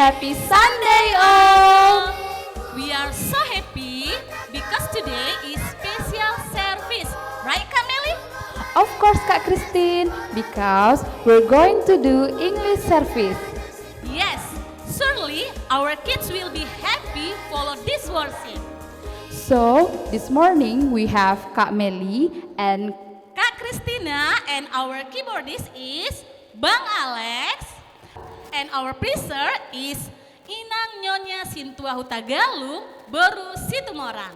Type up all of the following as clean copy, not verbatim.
Happy Sunday all! We are so happy because today is special service, right Kameli? Of course Kak Christine, because we're going to do English service. Yes, surely our kids will be happy follow this worship. So, this morning we have Kak Meli and Kak Christina and our keyboardist is Bang Alex and our preacher is Inang Nyonya Sintua Hutagalung Beru Situmorang.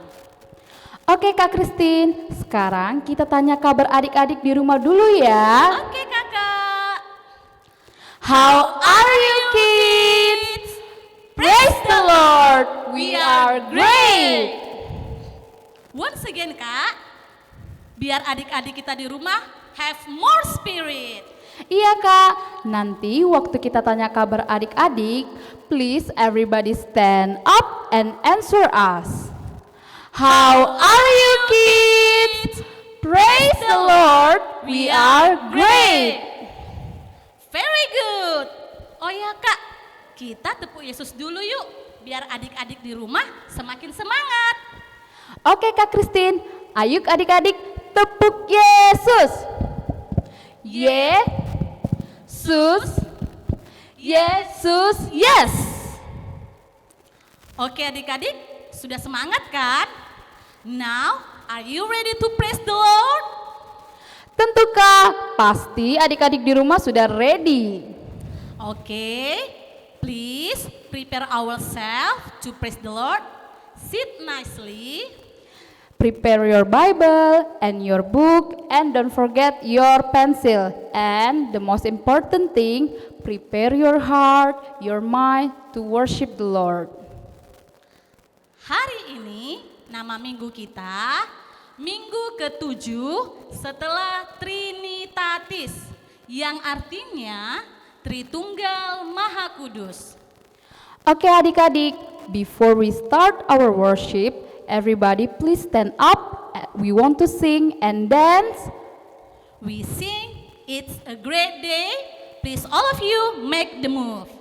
Oke Kak Christine, sekarang kita tanya kabar adik-adik di rumah dulu ya. Oke kakak. How are you kids? Praise the Lord, we are great. Once again kak, biar adik-adik kita di rumah have more spirit. Iya Kak, nanti waktu kita tanya kabar adik-adik, please everybody stand up and answer us. How are you kids? Praise the Lord, we are great. Very good. Oh ya kak, kita tepuk Yesus dulu yuk, biar adik-adik di rumah semakin semangat. Oke Kak Christine, ayo adik-adik tepuk Yesus. Yesus, Yesus, yes. Oke adik-adik, sudah semangat kan? Now, are you ready to praise the Lord? Tentu Kak, pasti adik-adik di rumah sudah ready. Oke, please prepare ourselves to praise the Lord. Sit nicely. Prepare your Bible and your book and don't forget your pencil. And the most important thing, prepare your heart, your mind to worship the Lord. Hari ini nama minggu kita minggu ke-7 setelah Trinitatis yang artinya Tritunggal Maha Kudus. Oke adik-adik, before we start our worship, everybody please stand up. We want to sing and dance. We sing, it's a great day. Please all of you make the move.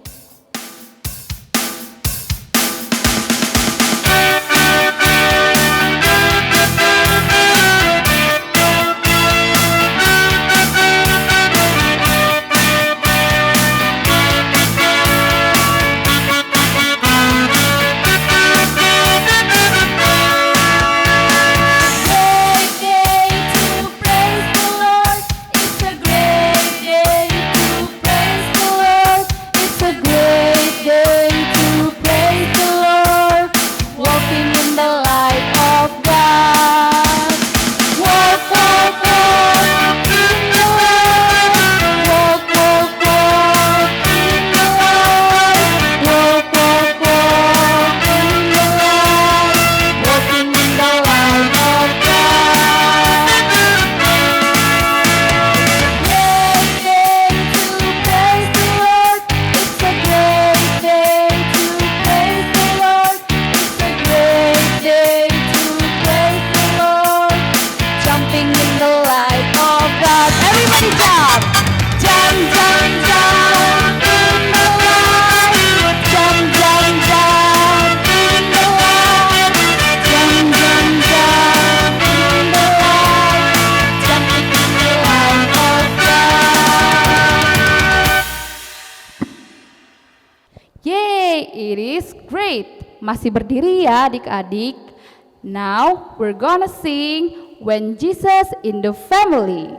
It is great. Masih berdiri ya adik-adik. Now we're gonna sing When Jesus in the Family.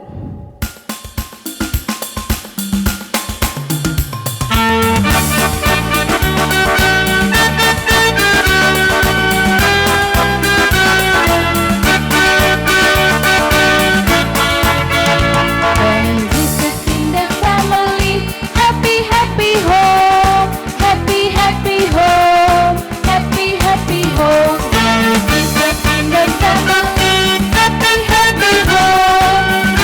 When Jesus in the family, happy, happy home, happy, happy home, happy, happy home. When Jesus in the family, happy, happy home,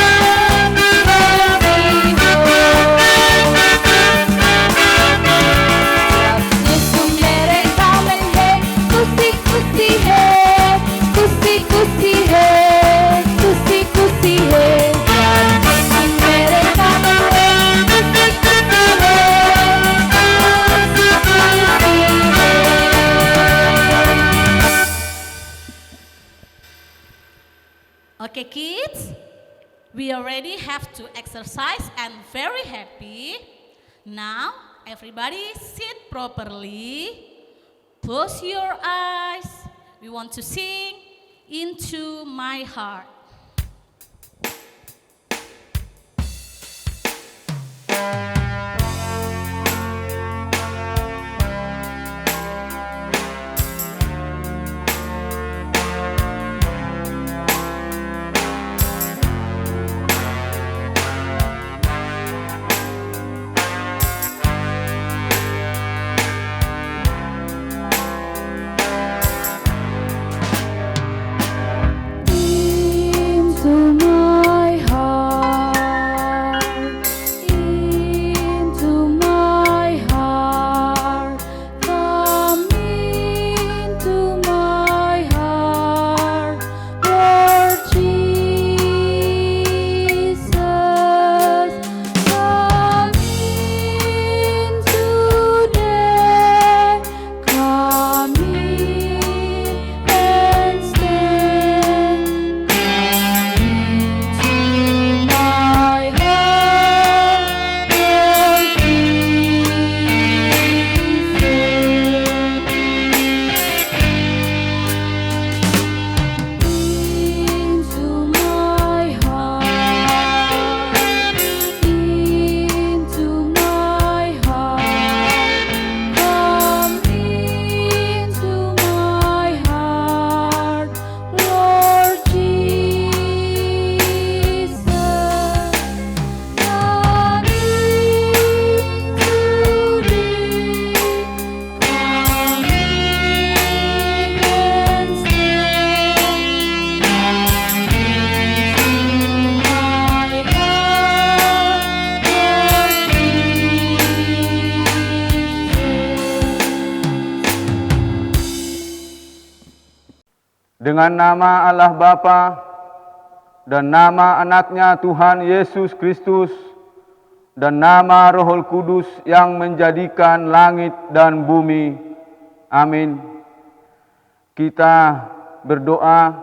Okay, kids, we already have to exercise and very happy. Now, everybody sit properly. Close your eyes. We want to sing Into My Heart. Into my heart, into my heart, come into my heart, Lord Jesus, come in today, come in and stand. Dengan nama Allah Bapa dan nama anaknya Tuhan Yesus Kristus dan nama Roh Kudus yang menjadikan langit dan bumi. Amin. Kita berdoa,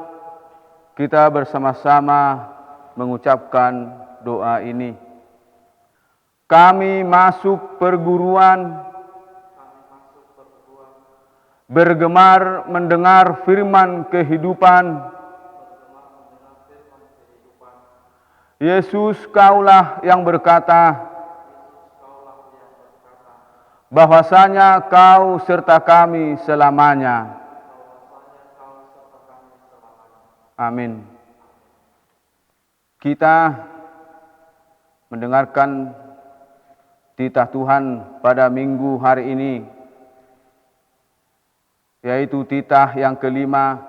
kita bersama-sama mengucapkan doa ini. Kami masuk perguruan, bergemar mendengar firman kehidupan. Yesus, Kaulah yang berkata bahwasanya Kau serta kami selamanya. Amin. Kita mendengarkan titah Tuhan pada minggu hari ini, yaitu titah yang kelima.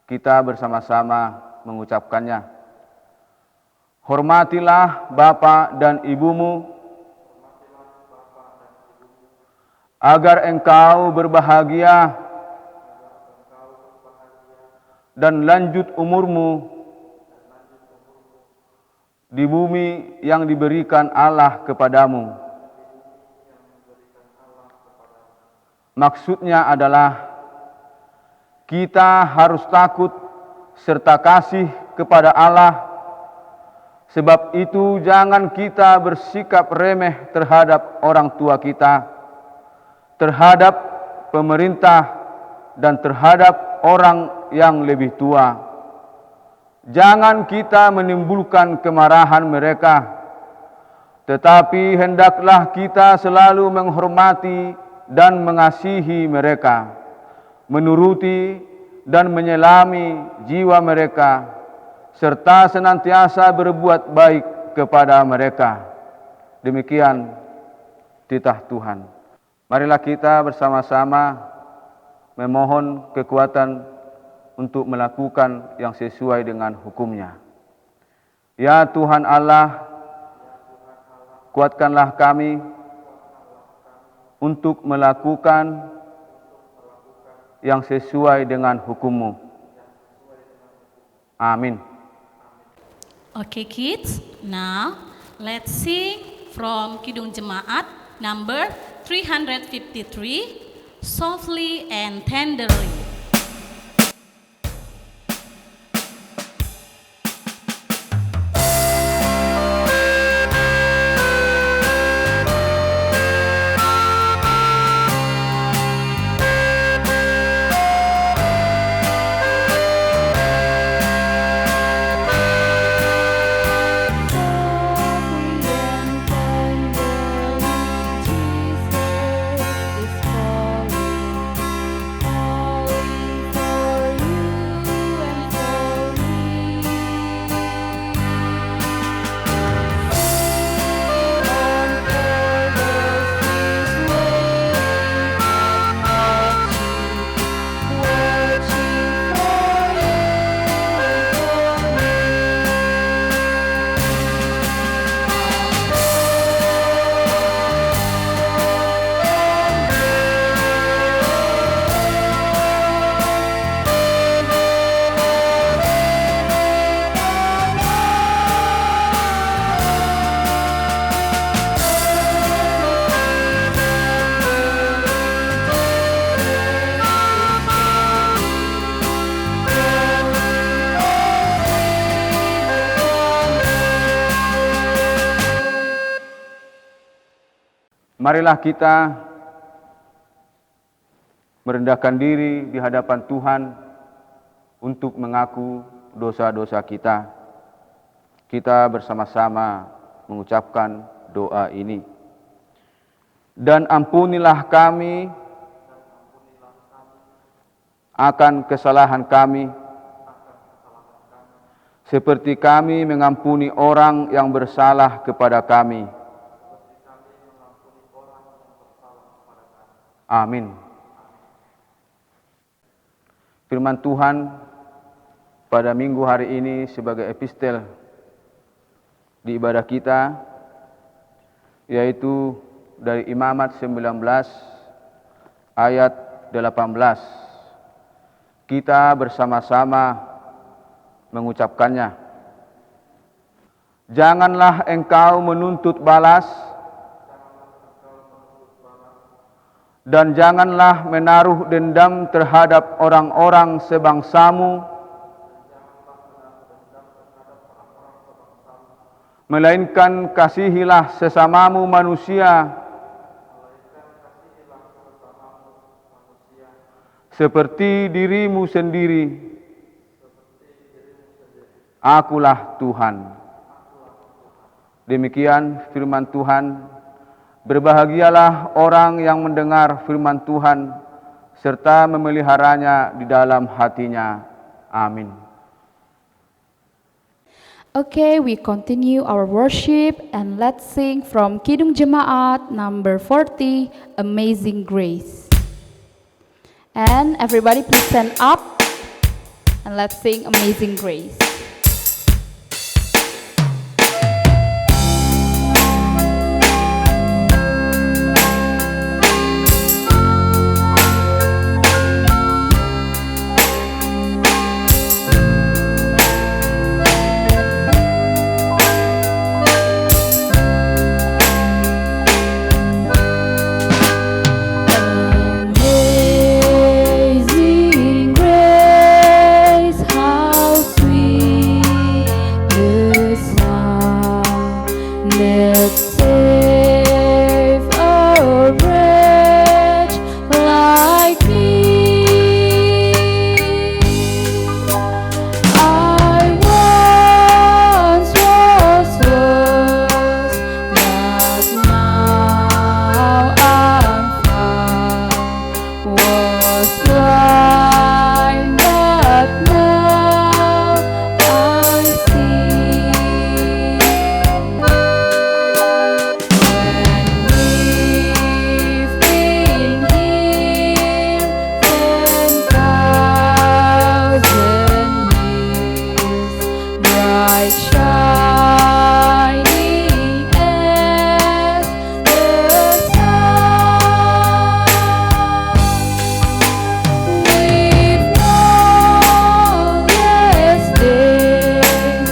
Kita bersama-sama mengucapkannya. Hormatilah bapa dan ibumu, agar engkau berbahagia dan lanjut umurmu di bumi yang diberikan Allah kepadamu. Maksudnya adalah kita harus takut serta kasih kepada Allah. Sebab itu jangan kita bersikap remeh terhadap orang tua kita, terhadap pemerintah, dan terhadap orang yang lebih tua. Jangan kita menimbulkan kemarahan mereka, tetapi hendaklah kita selalu menghormati dan mengasihi mereka, menuruti dan menyelami jiwa mereka, serta senantiasa berbuat baik kepada mereka. Demikian titah Tuhan. Marilah kita bersama-sama memohon kekuatan untuk melakukan yang sesuai dengan hukum-Nya. Ya Tuhan Allah, kuatkanlah kami untuk melakukan yang sesuai dengan hukum-Mu. Amin. Okay, kids, now let's sing from Kidung Jemaat number 353, Softly and Tenderly. Marilah kita merendahkan diri di hadapan Tuhan untuk mengaku dosa-dosa kita. Kita bersama-sama mengucapkan doa ini. Dan ampunilah kami akan kesalahan kami, seperti kami mengampuni orang yang bersalah kepada kami. Amin. Firman Tuhan pada minggu hari ini sebagai epistel di ibadah kita, yaitu dari Imamat 19 ayat 18. Kita bersama-sama mengucapkannya. Janganlah engkau menuntut balas, dan janganlah menaruh dendam terhadap orang-orang sebangsamu, melainkan kasihilah sesamamu manusia seperti dirimu sendiri. Akulah Tuhan. Demikian firman Tuhan. Berbahagialah orang yang mendengar firman Tuhan serta memeliharanya di dalam hatinya. Amin. Okay, we continue our worship and let's sing from Kidung Jemaat number 40, Amazing Grace. And everybody please stand up and let's sing Amazing Grace. Amazing grace, how sweet the sound that saved a wretch like me. I once was lost, but now I'm found. Was blind, but now I see. When we've been here 10,000 years, bright shining as the sun, we've known less days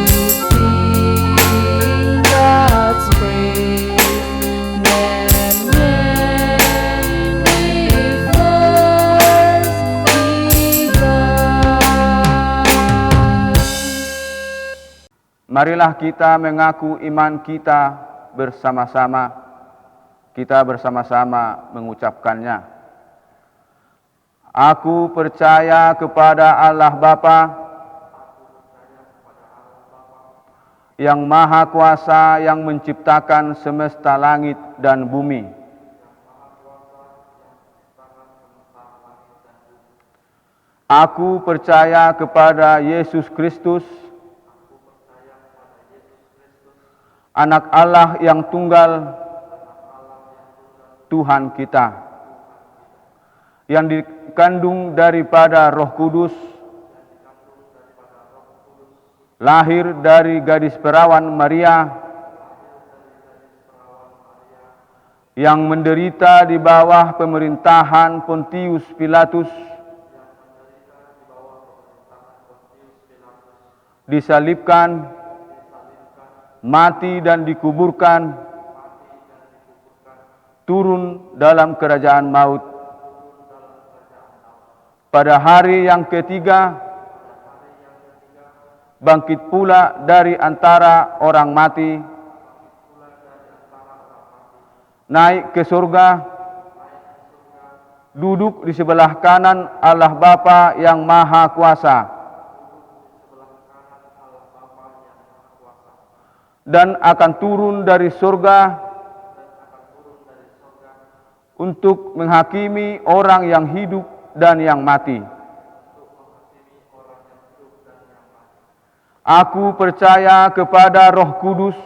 to sing God's praise than when we first begun. Marilah kita mengaku iman kita bersama-sama. Kita bersama-sama mengucapkannya. Aku percaya kepada Allah Bapa yang Maha Kuasa, yang menciptakan semesta langit dan bumi. Aku percaya kepada Yesus Kristus, Anak Allah yang tunggal, Tuhan kita, yang dikandung daripada Roh Kudus, lahir dari gadis perawan Maria, yang menderita di bawah pemerintahan Pontius Pilatus, disalibkan, mati dan dikuburkan, turun dalam kerajaan maut. Pada hari yang ketiga, bangkit pula dari antara orang mati, naik ke surga, duduk di sebelah kanan Allah Bapa yang Maha Kuasa, dan akan turun dari surga untuk menghakimi orang yang hidup dan yang mati. Aku percaya kepada Roh Kudus,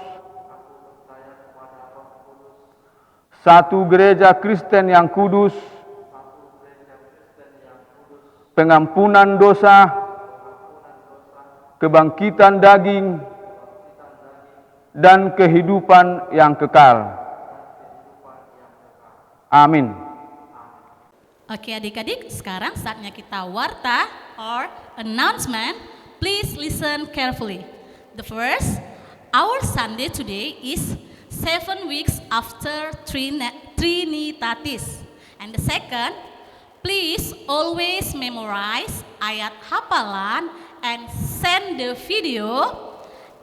satu gereja Kristen yang kudus, pengampunan dosa, kebangkitan daging, dan kehidupan yang kekal. Amin. Oke adik-adik, sekarang saatnya kita warta or announcement. Please listen carefully. The first, our Sunday today is 7 weeks after Trinitatis. And the second, please always memorize ayat hafalan and send the video.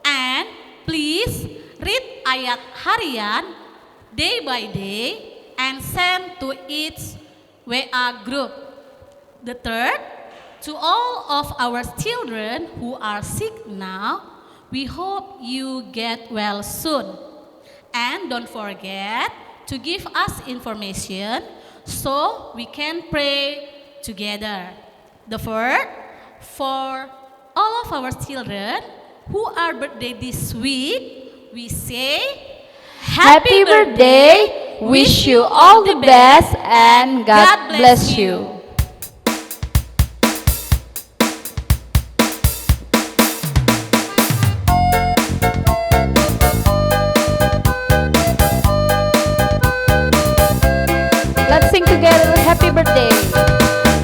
And please read ayat harian day by day and send to each WA group. The third, to all of our children who are sick now, we hope you get well soon. And don't forget to give us information so we can pray together. The fourth, for all of our children who are birthday this week, we say Happy birthday, wish you all the best, and God bless you. Let's sing together, happy birthday.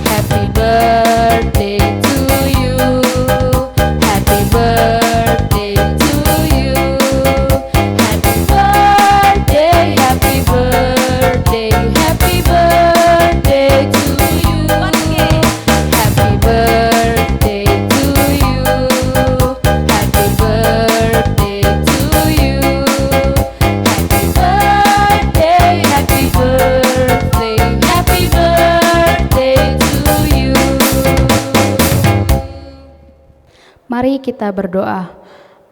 Happy birthday to you. Happy birthday to you. Happy birthday, happy birthday, happy birthday to you. Happy birthday to you. Happy birthday to you. Happy birthday, happy birthday, happy birthday to you. Mari kita berdoa.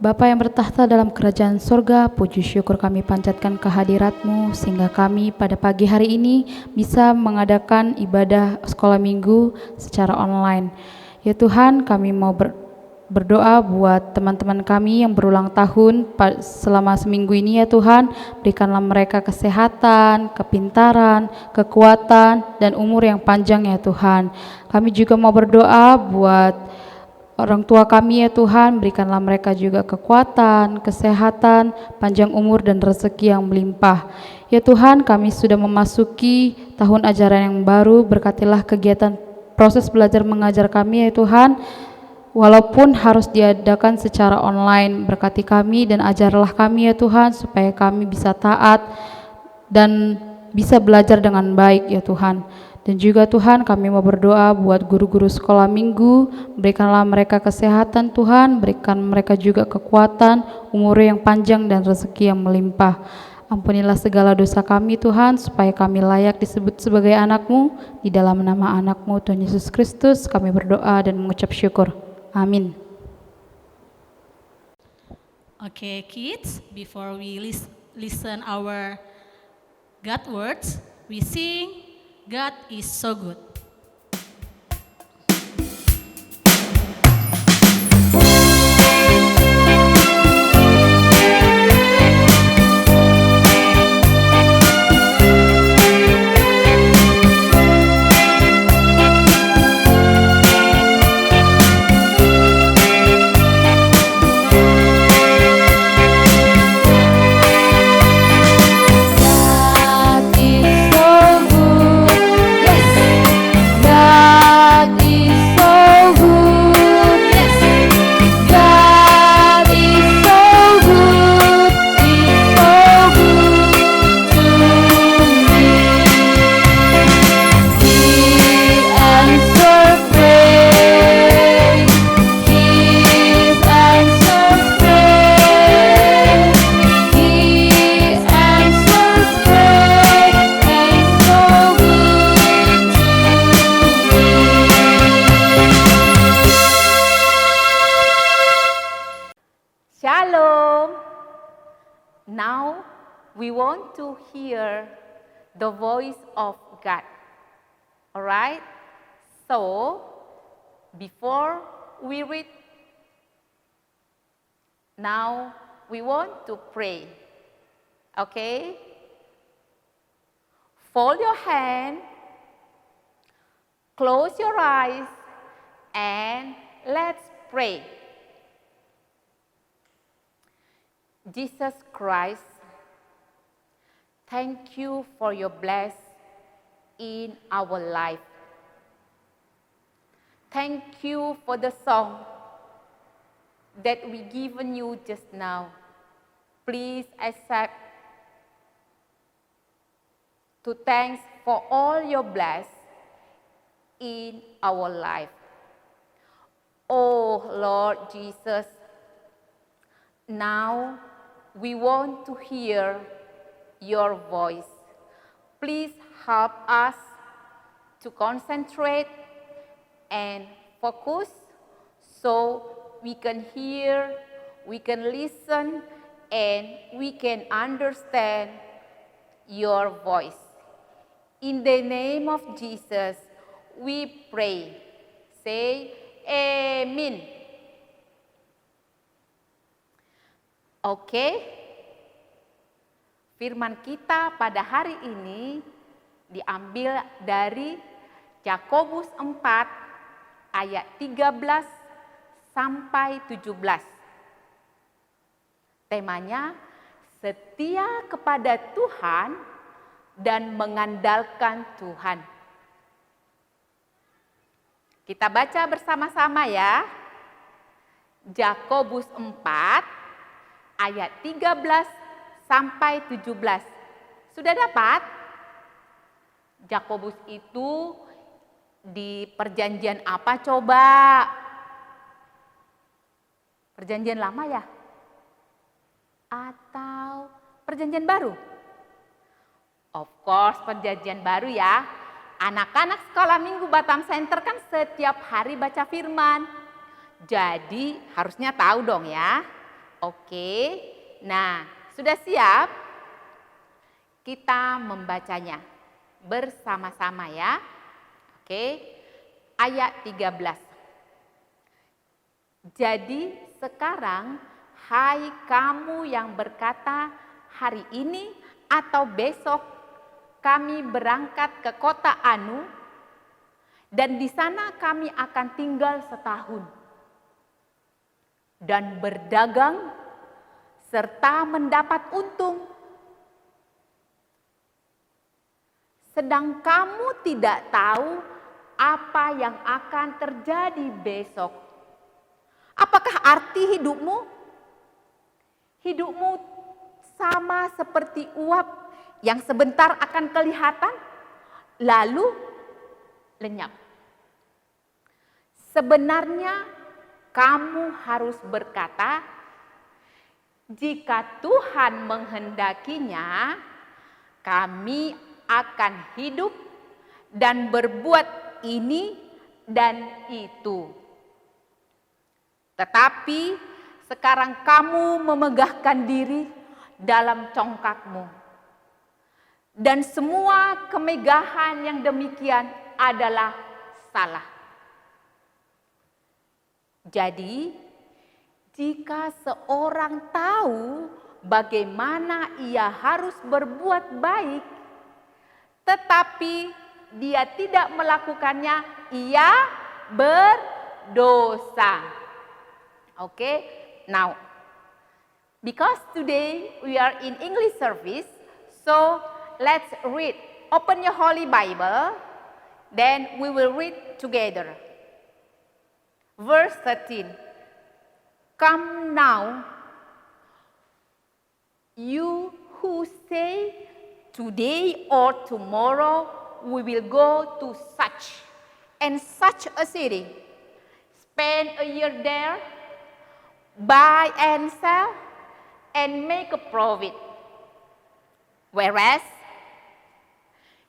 Bapa yang bertahta dalam kerajaan surga, puji syukur kami panjatkan kehadirat-Mu sehingga kami pada pagi hari ini bisa mengadakan ibadah sekolah minggu secara online. Ya Tuhan, kami mau berdoa buat teman-teman kami yang berulang tahun selama seminggu ini ya Tuhan. Berikanlah mereka kesehatan, kepintaran, kekuatan, dan umur yang panjang ya Tuhan. Kami juga mau berdoa buat orang tua kami ya Tuhan, berikanlah mereka juga kekuatan, kesehatan, panjang umur dan rezeki yang melimpah. Ya Tuhan, kami sudah memasuki tahun ajaran yang baru, berkatilah kegiatan proses belajar mengajar kami ya Tuhan. Walaupun harus diadakan secara online, berkati kami dan ajarlah kami ya Tuhan, supaya kami bisa taat dan bisa belajar dengan baik ya Tuhan. Dan juga Tuhan, kami mau berdoa buat guru-guru sekolah minggu, berikanlah mereka kesehatan Tuhan, berikan mereka juga kekuatan, umur yang panjang dan rezeki yang melimpah. Ampunilah segala dosa kami Tuhan, supaya kami layak disebut sebagai anak-Mu. Di dalam nama anak-Mu Tuhan Yesus Kristus kami berdoa dan mengucap syukur. Amin. Okay, kids, before we listen our God words, we sing God is so good. God is so good. Yes. Shalom. Now we want to hear the voice of God. All right? So, before we read, now we want to pray. Okay? Fold your hand, close your eyes, and let's pray. Jesus Christ, thank you for your bless in our life. Thank you for the song that we given you just now. Please accept to thanks for all your bless in our life. Oh Lord Jesus, now we want to hear your voice. Please help us to concentrate and focus so we can hear, we can listen, and we can understand your voice. In the name of Jesus, we pray. Say Amen. Oke, firman kita pada hari ini diambil dari Yakobus 4 ayat 13 sampai 17. Temanya setia kepada Tuhan dan mengandalkan Tuhan. Kita baca bersama-sama ya. Yakobus 4 ayat 13 sampai 17. Sudah dapat? Yakobus itu di perjanjian apa coba? Perjanjian lama ya? Atau perjanjian baru? Of course perjanjian baru ya. Anak-anak sekolah minggu Batam Center kan setiap hari baca firman. Jadi harusnya tahu dong ya. Oke, nah sudah siap? Kita membacanya bersama-sama ya. Oke, ayat 13. Jadi sekarang, hai kamu yang berkata hari ini atau besok kami berangkat ke kota Anu dan di sana kami akan tinggal setahun dan berdagang serta mendapat untung. Sedang kamu tidak tahu apa yang akan terjadi besok. Apakah arti hidupmu? Hidupmu sama seperti uap yang sebentar akan kelihatan, lalu lenyap. Sebenarnya kamu harus berkata, jika Tuhan menghendakinya, kami akan hidup dan berbuat ini dan itu. Tetapi sekarang kamu memegahkan diri dalam congkakmu. Dan semua kemegahan yang demikian adalah salah. Jadi, jika seorang tahu bagaimana ia harus berbuat baik, tetapi dia tidak melakukannya, ia berdosa. Okay, now, because today we are in English service, so let's read. Open your Holy Bible, then we will read together. Verse 13. Come now, you who say today or tomorrow we will go to such and such a city, spend a year there, buy and sell, and make a profit. Whereas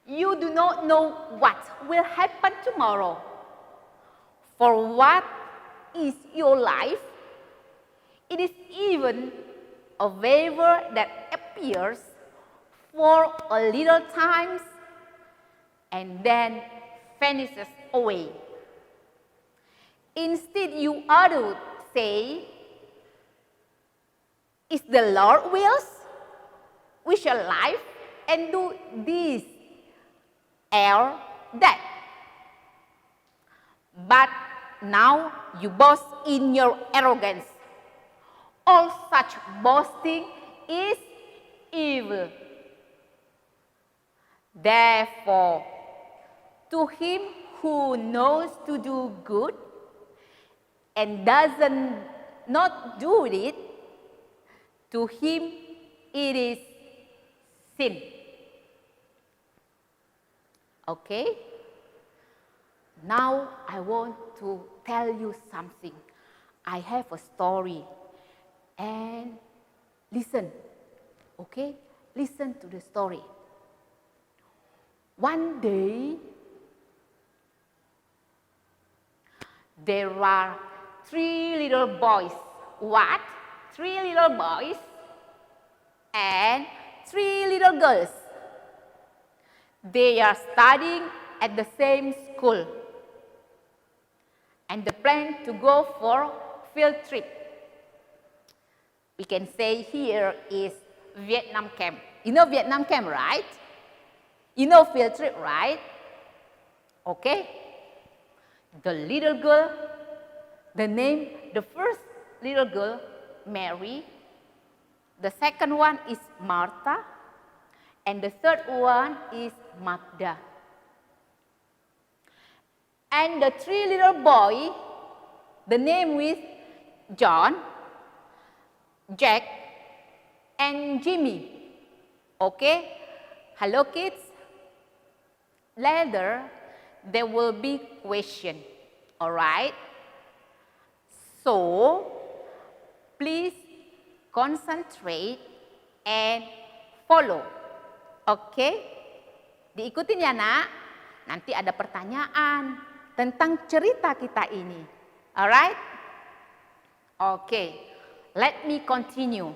you do not know what will happen tomorrow. For what is your life? It is even a vapor that appears for a little time and then vanishes away. Instead, you ought to say, "If the Lord wills, we shall live and do this or that." But now you boast in your arrogance. All such boasting is evil. Therefore, to him who knows to do good and doesn't not do it, to him it is sin. Okay? Now I want to tell you something. I have a story. And listen, okay? Listen to the story. One day, there are 3 little boys. What? 3 little boys and 3 little girls. They are studying at the same school. And they plan to go for field trip. We can say here is Vietnam camp. You know Vietnam camp, right? You know field trip, right? Okay. The little girl, the first little girl, Mary. The second one is Martha. And the third one is Magda. And the 3 little boy, the name is John, Jack, and Jimmy. Okay? Hello kids. Later, there will be question. Alright? So, please concentrate and follow. Oke? Diikutin ya nak. Nanti ada pertanyaan tentang cerita kita ini. Alright? Okay. Let me continue.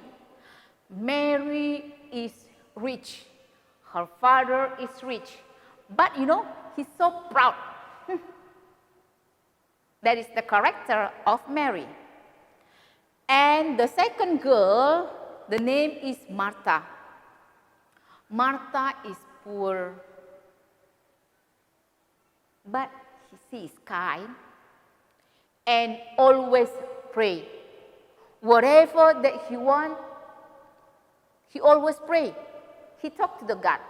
Mary is rich. Her father is rich. But you know, he's so proud. That is the character of Mary. And the second girl, the name is Martha. Martha is poor. But she is kind and always pray. Whatever that he wants, he always pray. He talk to the God.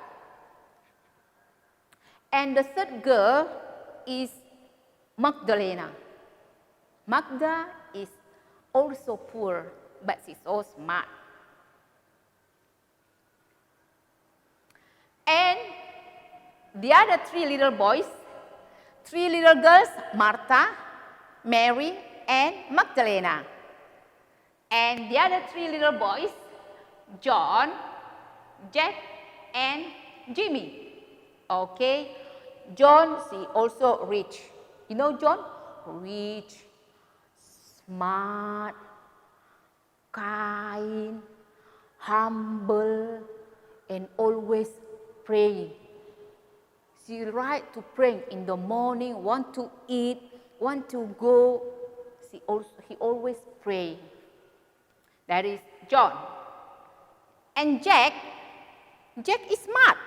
And the third girl is Magdalena. Magda is also poor, but she's so smart. And the other 3 little boys, 3 little girls, Martha, Mary, and Magdalena. And the other 3 little boys, John, Jack, and Jimmy. Okay, John, she also rich. You know John? Rich, smart, kind, humble, and always praying. She like to pray in the morning, want to eat, want to go. He always pray. That is John. And Jack is smart.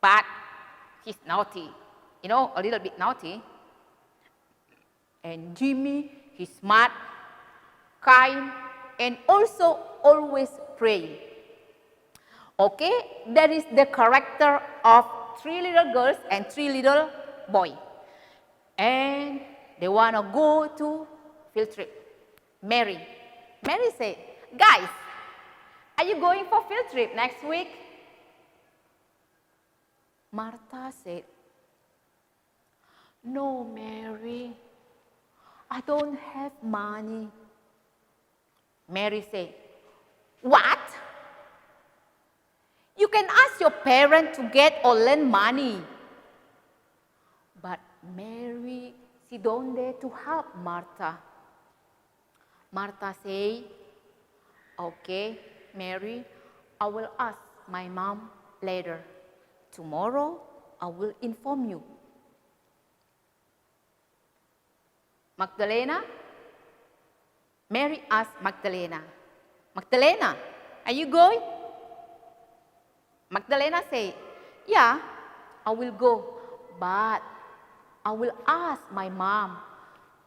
But he's naughty. You know, a little bit naughty. And Jimmy, he's smart, kind, and also always praying. Okay, that is the character of 3 little girls and 3 little boys. And they want to go to field trip. Mary said, "Guys, are you going for field trip next week?" Martha said, "No, Mary, I don't have money." Mary said, "What? You can ask your parents to get or lend money." But Mary, she don't dare to help Martha. Martha say, okay, Mary, I will ask my mom later. Tomorrow, I will inform you. Magdalena? Mary asked Magdalena, Magdalena, are you going? Magdalena said, yeah, I will go, but I will ask my mom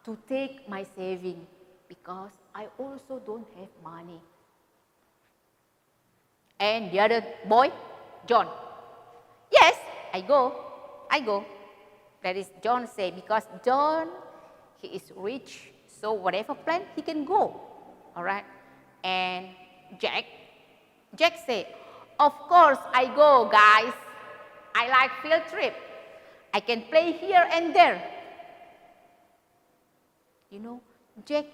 to take my saving because I also don't have money. And the other boy, John, yes, I go. That is John say, because John, he is rich, so whatever plan, he can go. All right. And Jack said, of course I go, guys. I like field trip. I can play here and there. You know, Jack,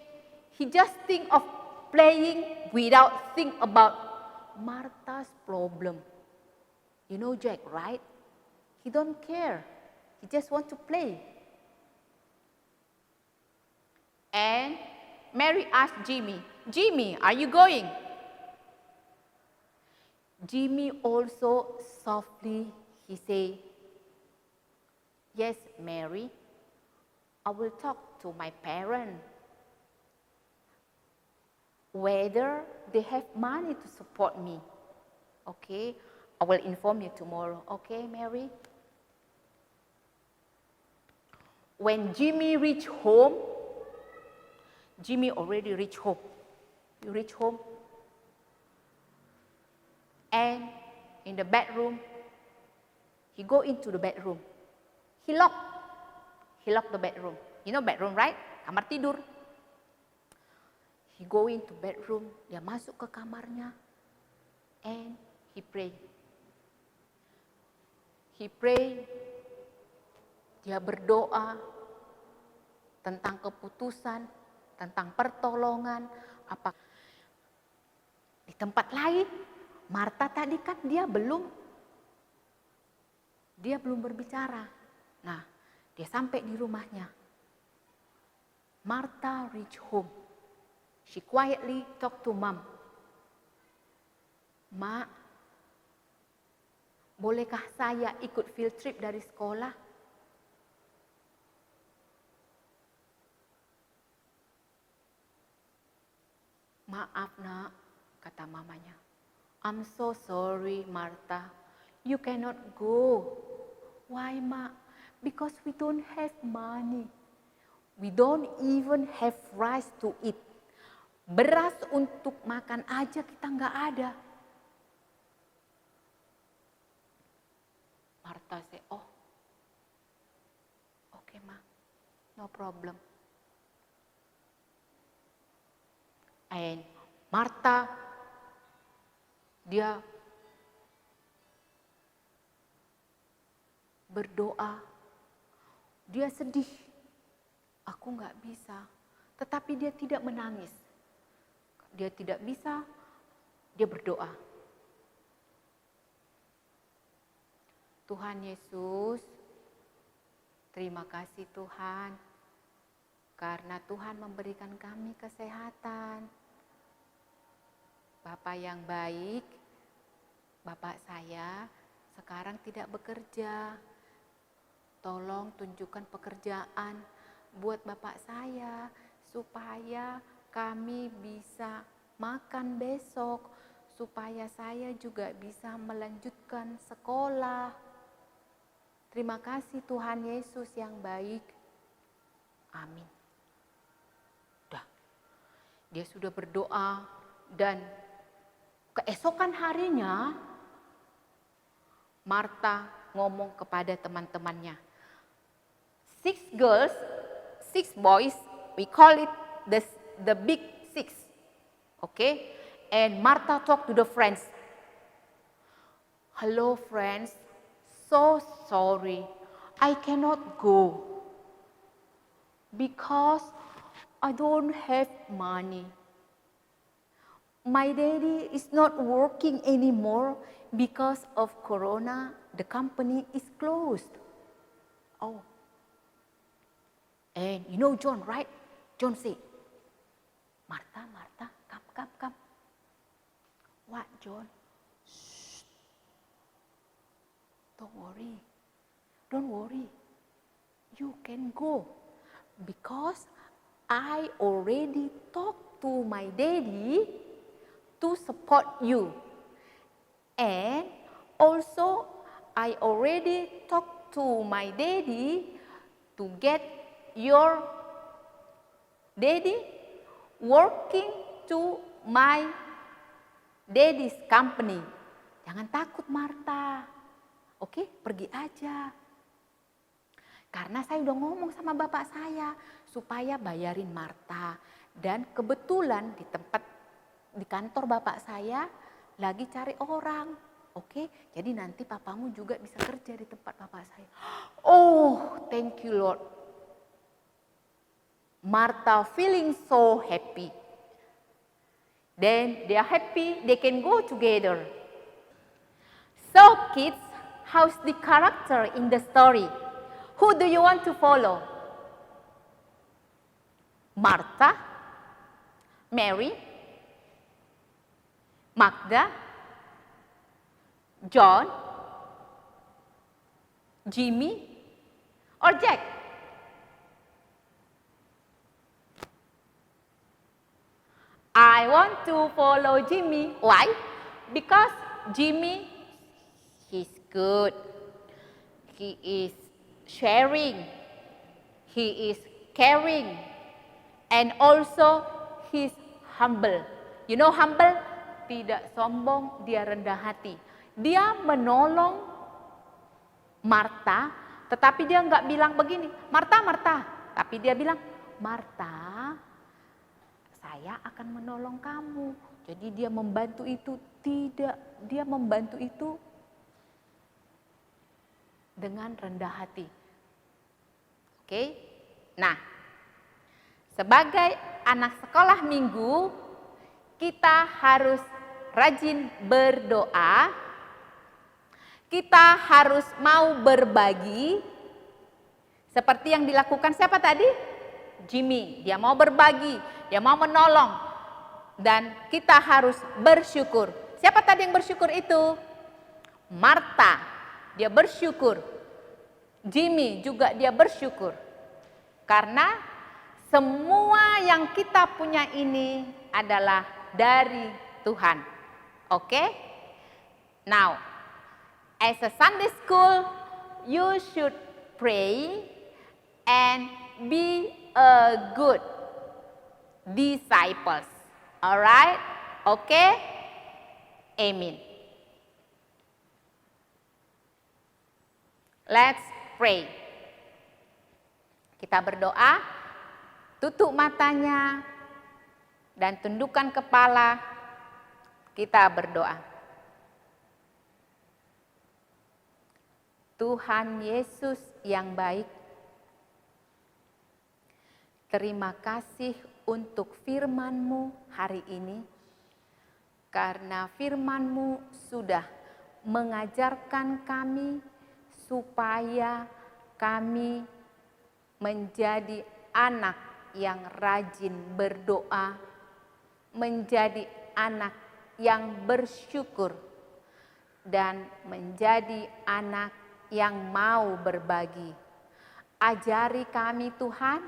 he just think of playing without think about Martha's problem. You know Jack, right? He don't care. He just want to play. And Mary asked Jimmy, Jimmy, are you going? Jimmy also softly, he say, yes, Mary, I will talk to my parents whether they have money to support me. Okay, I will inform you tomorrow. Okay, Mary? When Jimmy reached home, Jimmy already reached home. You reach home? And in the bedroom, he go into the bedroom. He locked the bedroom. You know bedroom, right? Kamar tidur. He go into bedroom, dia masuk ke kamarnya, and he pray. He pray, dia berdoa tentang keputusan, tentang pertolongan. Apa di tempat lain, Martha tadi kan dia belum berbicara. Nah, dia sampai di rumahnya. Martha reach home. She quietly talk to mom. Mak, bolehkah saya ikut field trip dari sekolah? Maaf nak, kata mamanya. I'm so sorry Martha, you cannot go. Why Mak? Because we don't have money. We don't even have rice to eat. Beras untuk makan aja kita nggak ada. Martha say, oh, okay Ma, no problem. And Martha, dia berdoa, dia sedih, aku nggak bisa. Tetapi dia tidak menangis. Dia tidak bisa, dia berdoa. Tuhan Yesus, terima kasih Tuhan, karena Tuhan memberikan kami kesehatan. Bapak yang baik, Bapak saya sekarang tidak bekerja. Tolong tunjukkan pekerjaan buat Bapak saya supaya kami bisa makan besok, supaya saya juga bisa melanjutkan sekolah. Terima kasih Tuhan Yesus yang baik. Amin. Dia sudah berdoa dan keesokan harinya Martha ngomong kepada teman-temannya. 6 girls, 6 boys, we call it the big 6. Okay? And Martha talked to the friends. Hello friends, so sorry, I cannot go because I don't have money. My daddy is not working anymore because of Corona. The company is closed. Oh. And you know John, right? John said, Martha, Martha, come. What, John? Shh. Don't worry. You can go. Because I already talked to my daddy to support you. And also I already talked to my daddy to get your daddy working to my daddy's company. Jangan takut Martha. Oke, pergi aja. Karena saya udah ngomong sama bapak saya supaya bayarin Martha. Dan kebetulan di kantor bapak saya lagi cari orang. Oke, jadi nanti papamu juga bisa kerja di tempat bapak saya. Oh, thank you Lord. Martha feeling so happy. Then they are happy, they can go together. So kids, how's the character in the story? Who do you want to follow? Martha, Mary, Magda, John, Jimmy, or Jack? I want to follow Jimmy. Why? Because Jimmy, he's good. He is sharing. He is caring. And also he's humble. You know humble? Tidak sombong, dia rendah hati. Dia menolong Martha, tetapi dia nggak bilang begini, Martha, Martha. Tapi dia bilang, Martha, saya akan menolong kamu. Jadi dia membantu itu dia membantu itu dengan rendah hati. Oke? Nah, sebagai anak sekolah minggu, kita harus rajin berdoa. Kita harus mau berbagi. Seperti yang dilakukan siapa tadi? Jimmy, dia mau berbagi, dia mau menolong. Dan kita harus bersyukur. Siapa tadi yang bersyukur itu? Martha, dia bersyukur. Jimmy juga dia bersyukur. Karena semua yang kita punya ini adalah dari Tuhan. Oke? Now, as a Sunday school, you should pray and be a good disciples. Alright? Okay? Amen. Let's pray. Kita berdoa, tutup matanya, dan tundukkan kepala. Kita berdoa. Tuhan Yesus yang baik, terima kasih untuk firman-Mu hari ini, karena firman-Mu sudah mengajarkan kami supaya kami menjadi anak yang rajin berdoa, menjadi anak yang bersyukur, dan menjadi anak yang mau berbagi. Ajari kami Tuhan,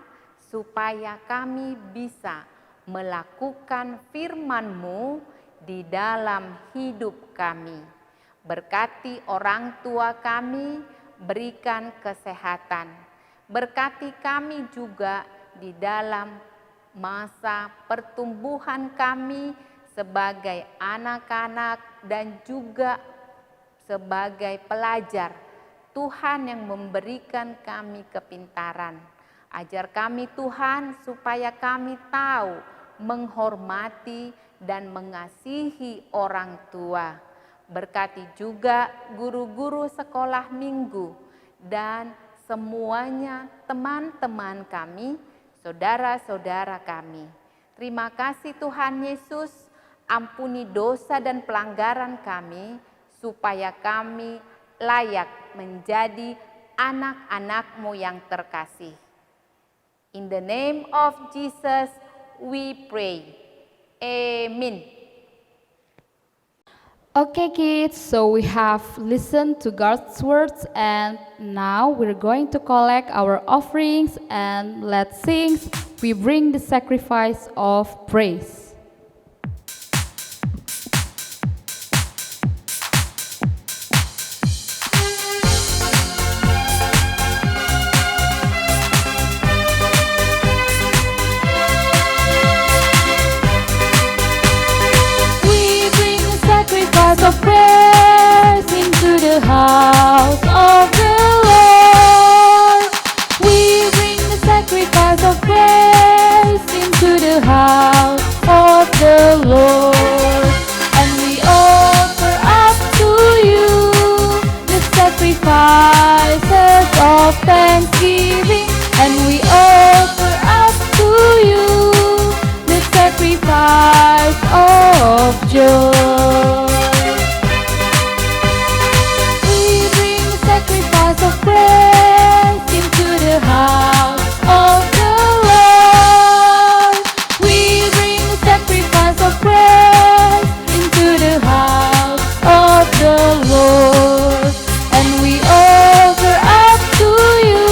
supaya kami bisa melakukan firman-Mu di dalam hidup kami. Berkati orang tua kami, berikan kesehatan. Berkati kami juga di dalam masa pertumbuhan kami sebagai anak-anak dan juga sebagai pelajar. Tuhan yang memberikan kami kepintaran. Ajar kami Tuhan supaya kami tahu menghormati dan mengasihi orang tua. Berkati juga guru-guru sekolah minggu dan semuanya teman-teman kami, saudara-saudara kami. Terima kasih Tuhan Yesus, ampuni dosa dan pelanggaran kami supaya kami layak menjadi anak-anak-Mu yang terkasih. In the name of Jesus, we pray. Amen. Okay, kids, so we have listened to God's words, and now we're going to collect our offerings, and let's sing. We bring the sacrifice of praise. Of praise into the house of the Lord. We bring the sacrifice of praise into the house of the Lord. And we offer up to you the sacrifices of thanksgiving. And we offer up to you the sacrifice of joy. Of praise into the house of the Lord. We bring the sacrifice of praise into the house of the Lord. And we offer up to you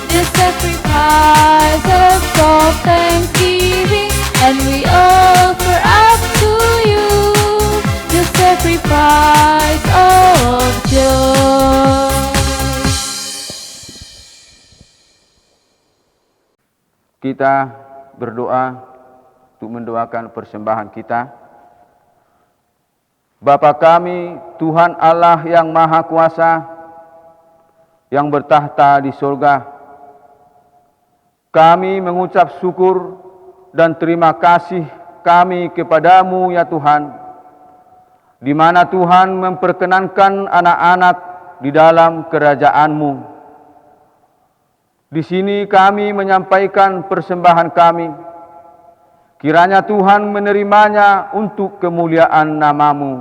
the sacrifices of thanksgiving. And we offer up to you the sacrifice of joy. Kita berdoa untuk mendoakan persembahan kita. Bapa kami, Tuhan Allah yang Maha Kuasa, yang bertahta di surga, kami mengucap syukur dan terima kasih kami kepadamu ya Tuhan, di mana Tuhan memperkenankan anak-anak di dalam kerajaan-Mu. Di sini kami menyampaikan persembahan kami. Kiranya Tuhan menerimanya untuk kemuliaan nama-Mu.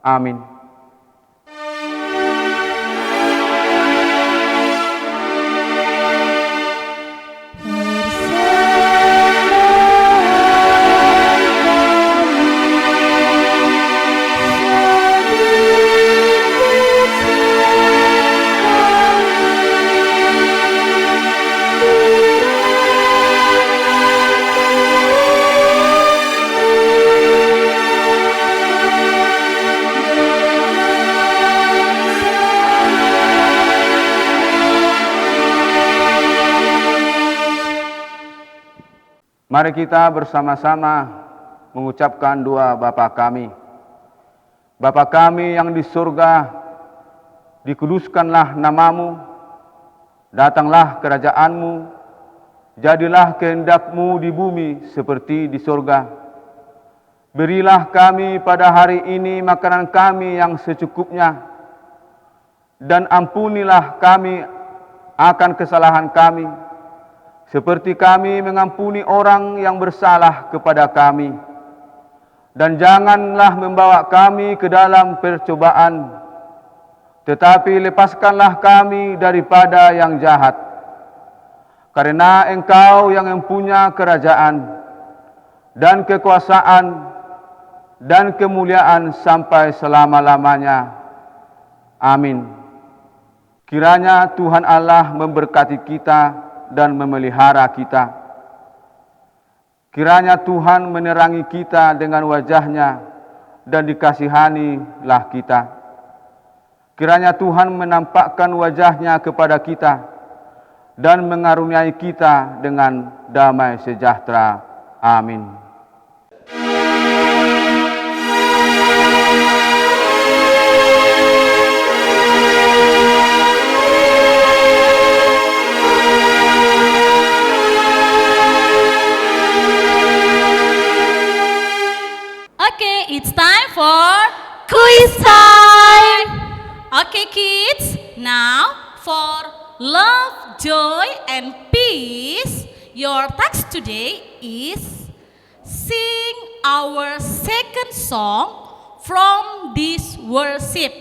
Amin. Mari kita bersama-sama mengucapkan doa Bapa kami. Bapa kami yang di surga, dikuduskanlah nama-Mu, datanglah kerajaan-Mu, jadilah kehendak-Mu di bumi seperti di surga. Berilah kami pada hari ini makanan kami yang secukupnya, dan ampunilah kami akan kesalahan kami, seperti kami mengampuni orang yang bersalah kepada kami. Dan janganlah membawa kami ke dalam percobaan, tetapi lepaskanlah kami daripada yang jahat. Karena Engkau yang mempunyai kerajaan, dan kekuasaan, dan kemuliaan sampai selama-lamanya. Amin. Kiranya Tuhan Allah memberkati kita dan memelihara kita. Kiranya Tuhan menerangi kita dengan wajah-Nya dan dikasihanilah kita. Kiranya Tuhan menampakkan wajah-Nya kepada kita dan mengaruniai kita dengan damai sejahtera. Amin. Okay, it's time for Quiz time! Okay, kids, now for love, joy, and peace, your text today is sing our second song from this worship.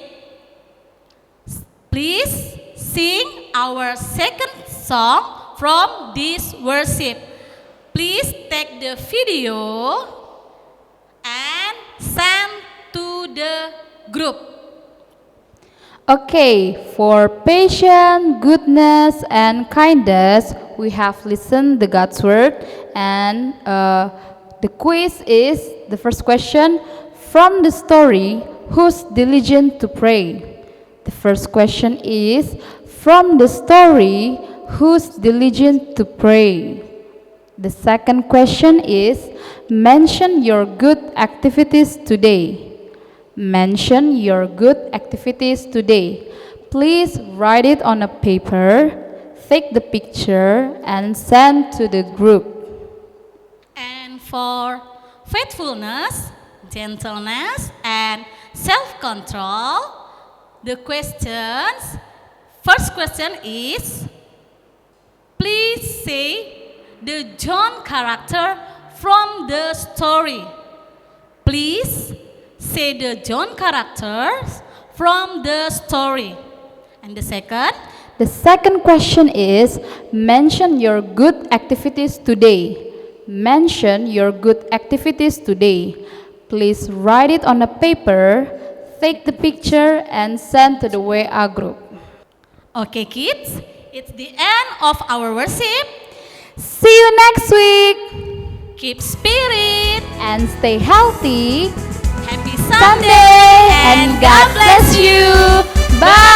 Please sing our second song from this worship. Please take the video and send to the group. Okay, for patience, goodness, and kindness, we have listened the God's word, and the quiz is the first question from the story. Who's diligent to pray? The first question is from the story. Who's diligent to pray? The second question is mention your good activities today. Mention your good activities today. Please write it on a paper, take the picture, and send to the group. And for faithfulness, gentleness, and self-control, the questions, first question is, please say the John character from the story. Please say the John characters from the story. And the second, The second question is mention your good activities today. Mention your good activities today. Please write it on a paper, take the picture, and send to the WA group. okay kids, it's the end of our worship. See you next week Keep spirit, and stay healthy. happy Sunday and God bless you. Bye.